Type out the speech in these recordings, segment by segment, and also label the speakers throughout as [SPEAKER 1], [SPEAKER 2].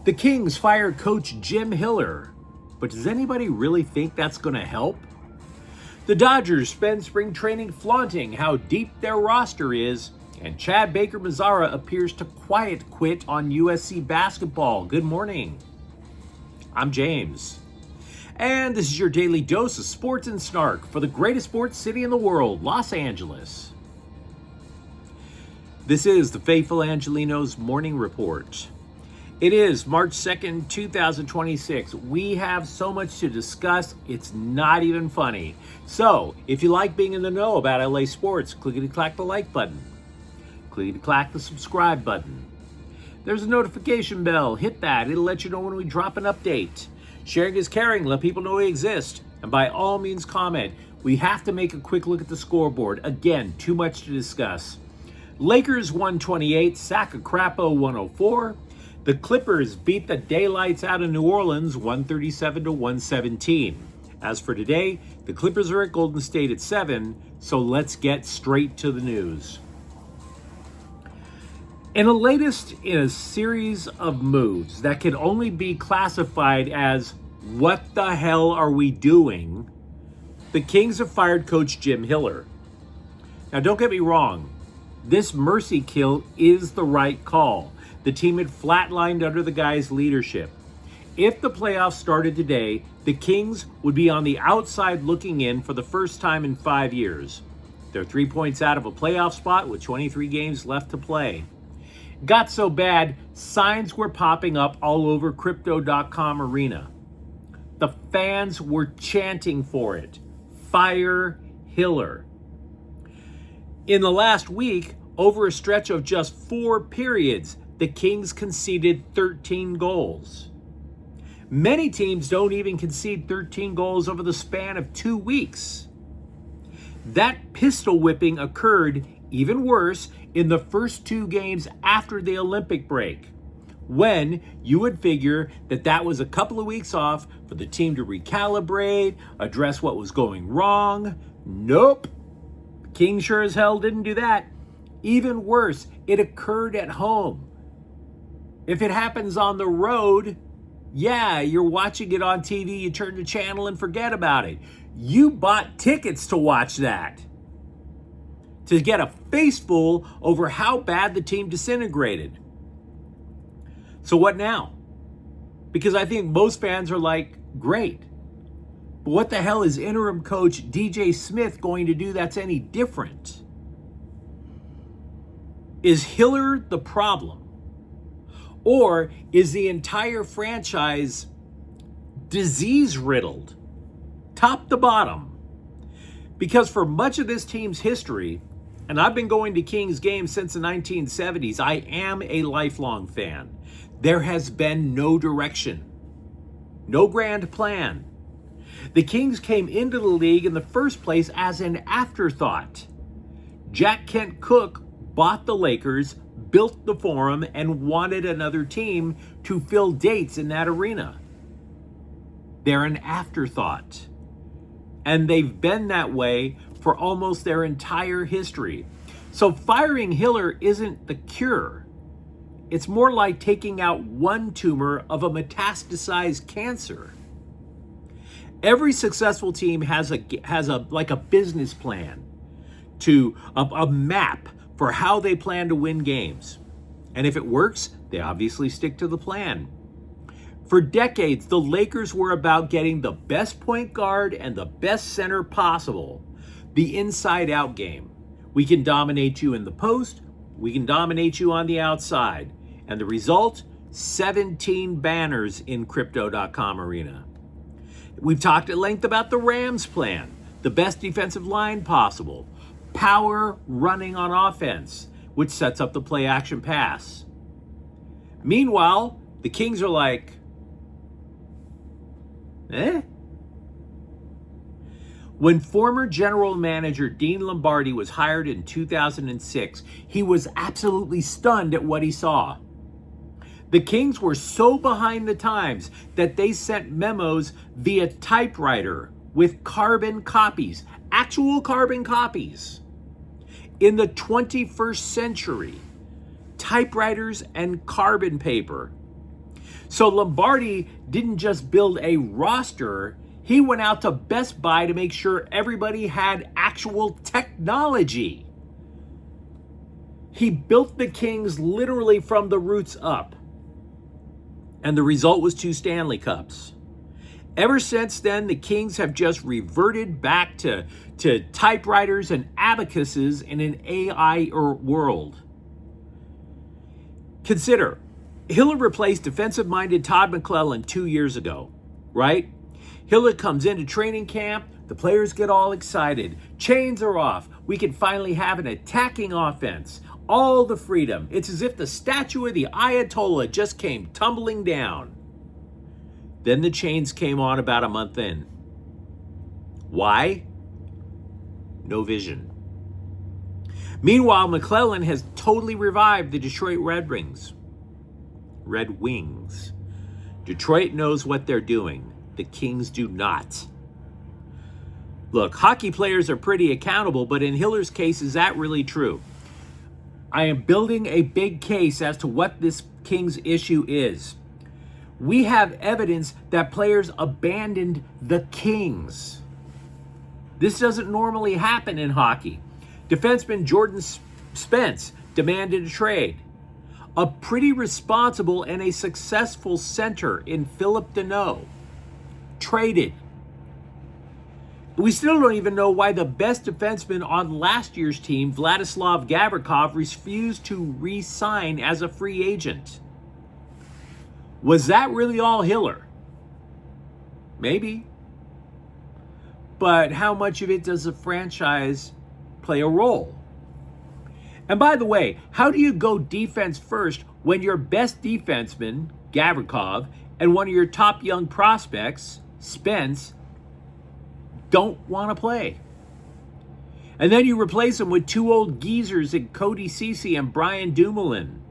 [SPEAKER 1] The Kings fired coach Jim Hiller, but does anybody really think that's going to help? The Dodgers spend spring training flaunting how deep their roster is, and Baker Mazara appears to quiet quit on USC basketball. Good morning. I'm James. And this is your daily dose of sports and snark for the greatest sports city in the world, Los Angeles. This is the Faithful Angelenos Morning Report. It is March 2nd, 2026. We have so much to discuss, it's not even funny. So, if you like being in the know about LA sports, clickety-clack the like button. Clickety-clack the subscribe button. There's a notification bell. Hit that. It'll let you know when we drop an update. Sharing is caring. Let people know we exist. And by all means, comment. We have to make a quick look at the scoreboard. Again, too much to discuss. Lakers 128, Sacramento 104. The Clippers beat the daylights out of New Orleans 137-117. As for today, the Clippers are at Golden State at 7, so let's get straight to the news. In a series of moves that can only be classified as what the hell are we doing, the Kings have fired coach Jim Hiller. Now don't get me wrong, this mercy kill is the right call. The team had flatlined under the guy's leadership. If the playoffs started today, the Kings would be on the outside looking in for the first time in 5 years. They're 3 points out of a playoff spot with 23 games left to play. Got so bad, signs were popping up all over Crypto.com arena. The fans were chanting for it. Fire Hiller. In the last week, over a stretch of just 4 periods, the Kings conceded 13 goals. Many teams don't even concede 13 goals over the span of 2 weeks. That pistol whipping occurred, even worse, in the first 2 games after the Olympic break, when you would figure that was a couple of weeks off for the team to recalibrate, address what was going wrong. Nope. Kings sure as hell didn't do that. Even worse, it occurred at home. If it happens on the road, yeah, you're watching it on TV, you turn the channel and forget about it. You bought tickets to watch that. To get a faceful over how bad the team disintegrated. So what now? Because I think most fans are like, great. But what the hell is interim coach DJ Smith going to do that's any different? Is Hiller the problem? Or is the entire franchise disease-riddled, top to bottom? Because for much of this team's history, and I've been going to Kings games since the 1970s, I am a lifelong fan. There has been no direction, no grand plan. The Kings came into the league in the first place as an afterthought. Jack Kent Cooke bought the Lakers, built the Forum, and wanted another team to fill dates in that arena. They're an afterthought. And they've been that way for almost their entire history. So firing Hiller isn't the cure. It's more like taking out one tumor of a metastasized cancer. Every successful team has a business plan, a map for how they plan to win games. And if it works, they obviously stick to the plan. For decades, the Lakers were about getting the best point guard and the best center possible. The inside-out game. We can dominate you in the post, we can dominate you on the outside. And the result? 17 banners in Crypto.com arena. We've talked at length about the Rams plan, the best defensive line possible. Power running on offense, which sets up the play action pass. Meanwhile, the Kings are like, When former general manager Dean Lombardi was hired in 2006, he was absolutely stunned at what he saw. The Kings were so behind the times that they sent memos via typewriter with carbon copies, actual carbon copies. In the 21st century, typewriters and carbon paper. So Lombardi didn't just build a roster, he went out to Best Buy to make sure everybody had actual technology. He built the Kings literally from the roots up. And the result was 2 Stanley Cups. Ever since then, the Kings have just reverted back to typewriters and abacuses in an AI world. Consider, Hiller replaced defensive-minded Todd McClellan 2 years ago, right? Hiller comes into training camp, the players get all excited, chains are off, we can finally have an attacking offense, all the freedom. It's as if the statue of the Ayatollah just came tumbling down. Then the chains came on about a month in. Why? No vision. Meanwhile, McClellan has totally revived the Detroit Red Wings. Detroit knows what they're doing. The Kings do not. Look, hockey players are pretty accountable, but in Hiller's case, is that really true? I am building a big case as to what this Kings issue is. We have evidence that players abandoned the Kings. This doesn't normally happen in hockey. Defenseman Jordan Spence demanded a trade. A pretty responsible and a successful center in Philip Deneau traded. We still don't even know why the best defenseman on last year's team, Vladislav Gavrikov, refused to re-sign as a free agent. Was that really all Hiller? Maybe. But how much of it does the franchise play a role? And by the way, how do you go defense first when your best defenseman, Gavrikov, and one of your top young prospects, Spence, don't want to play? And then you replace them with 2 old geezers in Cody Ceci and Brian Dumoulin.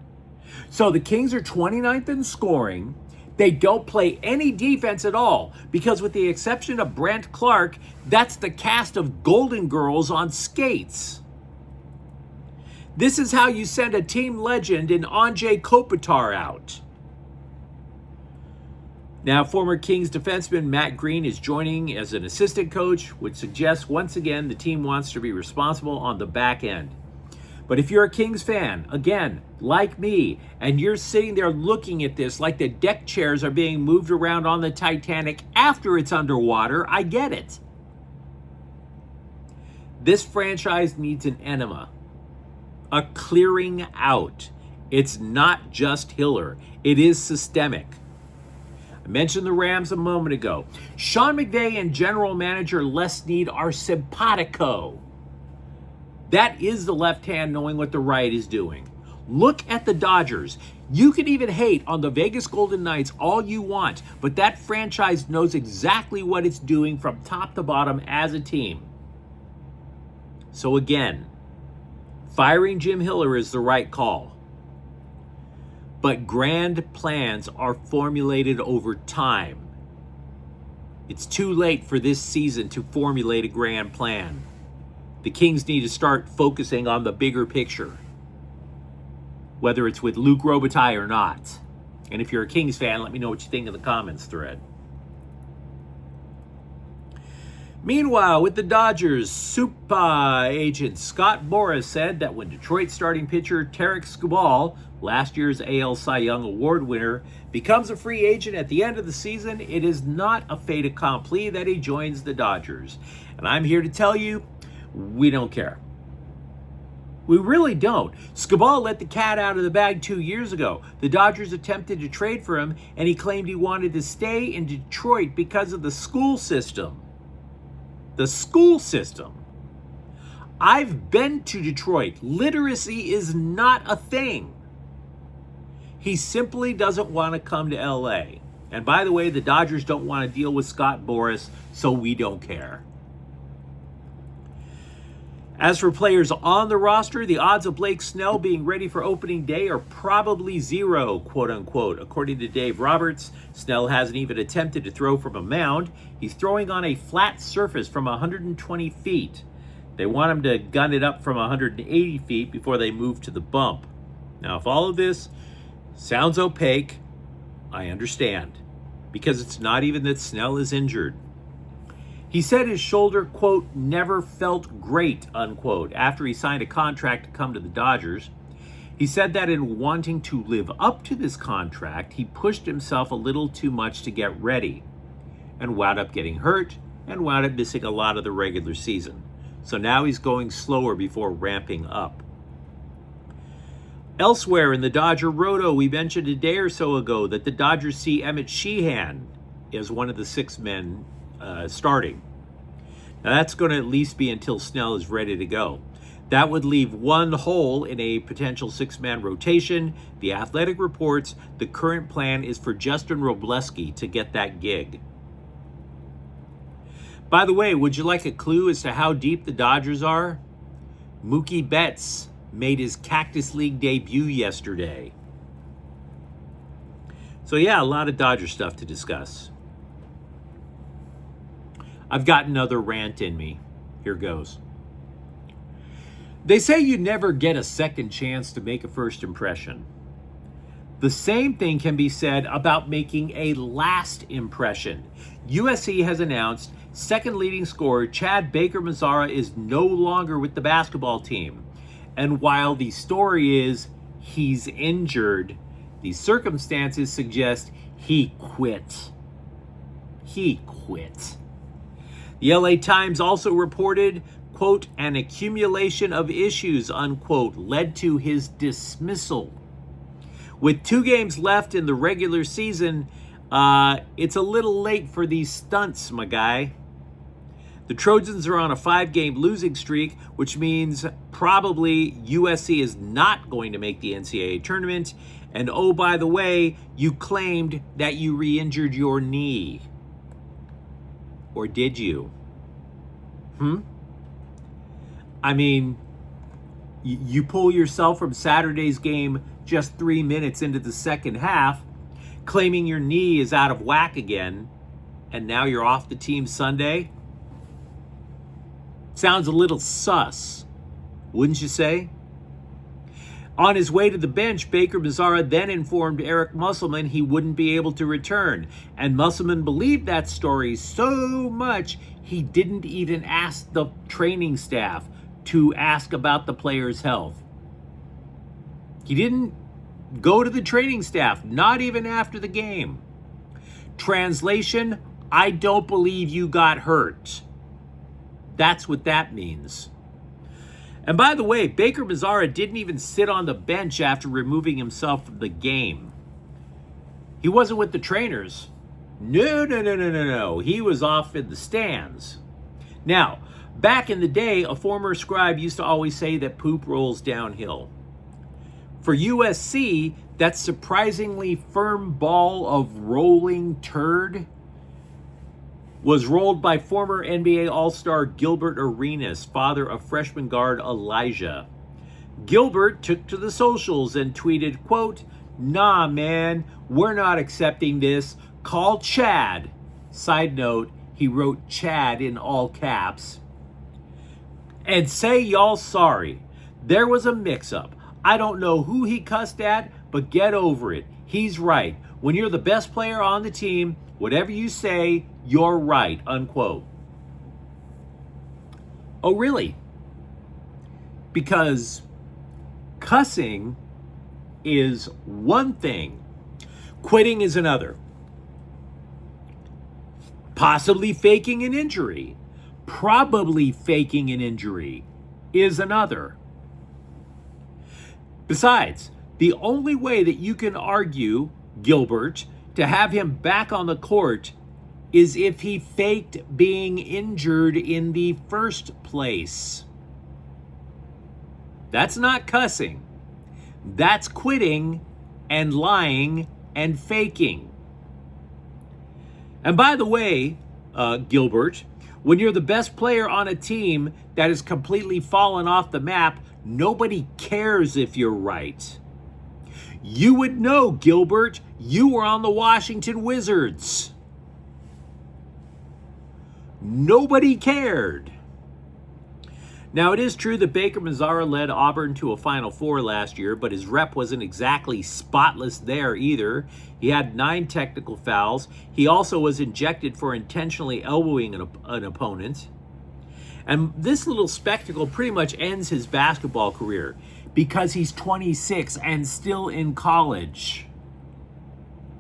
[SPEAKER 1] So the Kings are 29th in scoring. They don't play any defense at all because with the exception of Brent Clark, that's the cast of Golden Girls on skates. This is how you send a team legend in Anze Kopitar out. Now, former Kings defenseman Matt Green is joining as an assistant coach, which suggests once again the team wants to be responsible on the back end. But if you're a Kings fan, again, like me, and you're sitting there looking at this like the deck chairs are being moved around on the Titanic after it's underwater, I get it. This franchise needs an enema, a clearing out. It's not just Hiller. It is systemic. I mentioned the Rams a moment ago. Sean McVay and general manager Les Snead are simpatico. That is the left hand knowing what the right is doing. Look at the Dodgers. You can even hate on the Vegas Golden Knights all you want, but that franchise knows exactly what it's doing from top to bottom as a team. So again, firing Jim Hiller is the right call. But grand plans are formulated over time. It's too late for this season to formulate a grand plan. The Kings need to start focusing on the bigger picture, whether it's with Luc Robitaille or not. And if you're a Kings fan, let me know what you think in the comments thread. Meanwhile, with the Dodgers, super agent Scott Boras said that when Detroit starting pitcher Tarek Skubal, last year's AL Cy Young Award winner, becomes a free agent at the end of the season, it is not a fait accompli that he joins the Dodgers. And I'm here to tell you, we don't care. We really don't. Skubal let the cat out of the bag 2 years ago. The Dodgers attempted to trade for him, and he claimed he wanted to stay in Detroit because of the school system. The school system. I've been to Detroit. Literacy is not a thing. He simply doesn't want to come to LA. And by the way, the Dodgers don't want to deal with Scott Boras, so we don't care. As for players on the roster, the odds of Blake Snell being ready for opening day are probably zero, quote unquote. According to Dave Roberts, Snell hasn't even attempted to throw from a mound. He's throwing on a flat surface from 120 feet. They want him to gun it up from 180 feet before they move to the bump. Now, if all of this sounds opaque, I understand, because it's not even that Snell is injured. He said his shoulder, quote, never felt great, unquote, after he signed a contract to come to the Dodgers. He said that in wanting to live up to this contract, he pushed himself a little too much to get ready and wound up getting hurt and wound up missing a lot of the regular season. So now he's going slower before ramping up. Elsewhere in the Dodger Roto, we mentioned a day or so ago that the Dodgers see Emmett Sheehan as one of the 6 men starting. Now that's going to at least be until Snell is ready to go. That would leave one hole in a potential 6-man rotation. The Athletic reports the current plan is for Justin Robleski to get that gig. By the way, would you like a clue as to how deep the Dodgers are? Mookie Betts made his Cactus League debut yesterday. So yeah, a lot of Dodger stuff to discuss. I've got another rant in me. Here goes. They say you never get a second chance to make a first impression. The same thing can be said about making a last impression. USC has announced second leading scorer Chad Baker Mazara is no longer with the basketball team. And while the story is he's injured, the circumstances suggest he quit. He quit. The LA Times also reported, quote, an accumulation of issues, unquote, led to his dismissal. With 2 games left in the regular season, it's a little late for these stunts, my guy. The Trojans are on a 5-game losing streak, which means probably USC is not going to make the NCAA tournament. And oh, by the way, you claimed that you re-injured your knee. Or did you? I mean, you pull yourself from Saturday's game just 3 minutes into the second half, claiming your knee is out of whack again, and now you're off the team Sunday? Sounds a little sus, wouldn't you say? On his way to the bench, Baker Mazara then informed Eric Musselman he wouldn't be able to return. And Musselman believed that story so much he didn't even ask the training staff to ask about the player's health. He didn't go to the training staff, not even after the game. Translation, I don't believe you got hurt. That's what that means. And by the way, Baker Mazara didn't even sit on the bench after removing himself from the game. He wasn't with the trainers. No. He was off in the stands. Now, back in the day, a former scribe used to always say that poop rolls downhill. For USC, that surprisingly firm ball of rolling turd was rolled by former NBA All-Star Gilbert Arenas, father of freshman guard Elijah. Gilbert took to the socials and tweeted, quote, nah, man, we're not accepting this. Call Chad. Side note, he wrote Chad in all caps. And say y'all sorry. There was a mix-up. I don't know who he cussed at, but get over it. He's right. When you're the best player on the team, whatever you say, you're right, unquote. Oh, really? Because cussing is one thing, quitting is another. Possibly faking an injury, probably faking an injury is another. Besides, the only way that you can argue Gilbert to have him back on the court is if he faked being injured in the first place. That's not cussing. That's quitting and lying and faking. And by the way, Gilbert, when you're the best player on a team that has completely fallen off the map, nobody cares if you're right. You would know, Gilbert, you were on the Washington Wizards. Nobody cared. Now, it is true that Baker Mazara led Auburn to a Final Four last year, but his rep wasn't exactly spotless there either. He had 9 technical fouls. He also was ejected for intentionally elbowing an opponent. And this little spectacle pretty much ends his basketball career because he's 26 and still in college.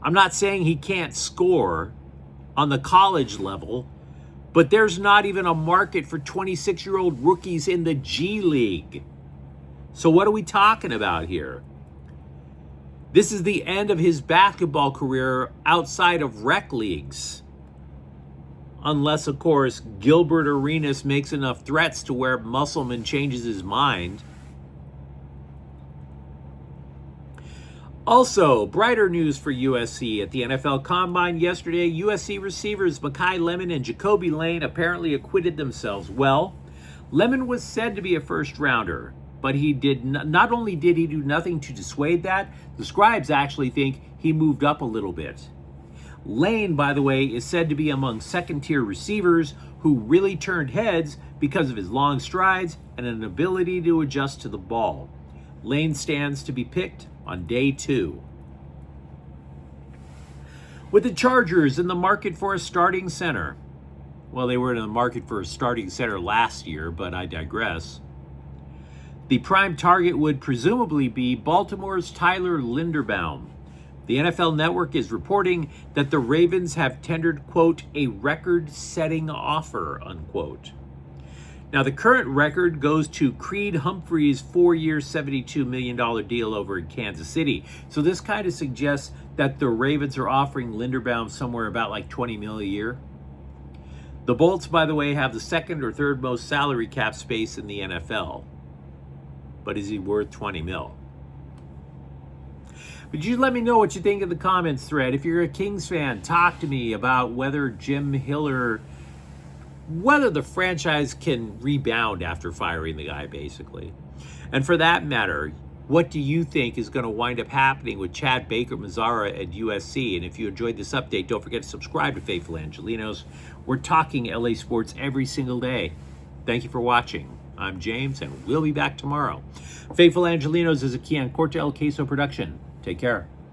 [SPEAKER 1] I'm not saying he can't score on the college level, but there's not even a market for 26-year-old rookies in the G League. So what are we talking about here? This is the end of his basketball career outside of rec leagues. Unless, of course, Gilbert Arenas makes enough threats to where Musselman changes his mind. Also, brighter news for USC. At the NFL Combine yesterday, USC receivers Mekhi Lemon and Jacoby Lane apparently acquitted themselves well. Lemon was said to be a first-rounder, but he did not only did he do nothing to dissuade that, the scribes actually think he moved up a little bit. Lane, by the way, is said to be among second-tier receivers who really turned heads because of his long strides and an ability to adjust to the ball. Lane stands to be picked on day 2. With the Chargers in the market for a starting center. Well, they were in the market for a starting center last year, but I digress. The prime target would presumably be Baltimore's Tyler Linderbaum. The NFL Network is reporting that the Ravens have tendered, quote, a record-setting offer, unquote. Now, the current record goes to Creed Humphrey's 4-year, $72 million deal over in Kansas City. So this kind of suggests that the Ravens are offering Linderbaum somewhere about like $20 million a year. The Bolts, by the way, have the second or third most salary cap space in the NFL. But is he worth $20 million? But you let me know what you think in the comments thread. If you're a Kings fan, talk to me about whether whether the franchise can rebound after firing the guy, basically. And for that matter, what do you think is going to wind up happening with Chad Baker Mazara at USC? And if you enjoyed this update, don't forget to subscribe to Faithful Angelenos. We're talking LA sports every single day. Thank you for watching. I'm James, and we'll be back tomorrow. Faithful Angelenos is a Kian Corte El Queso production. Take care.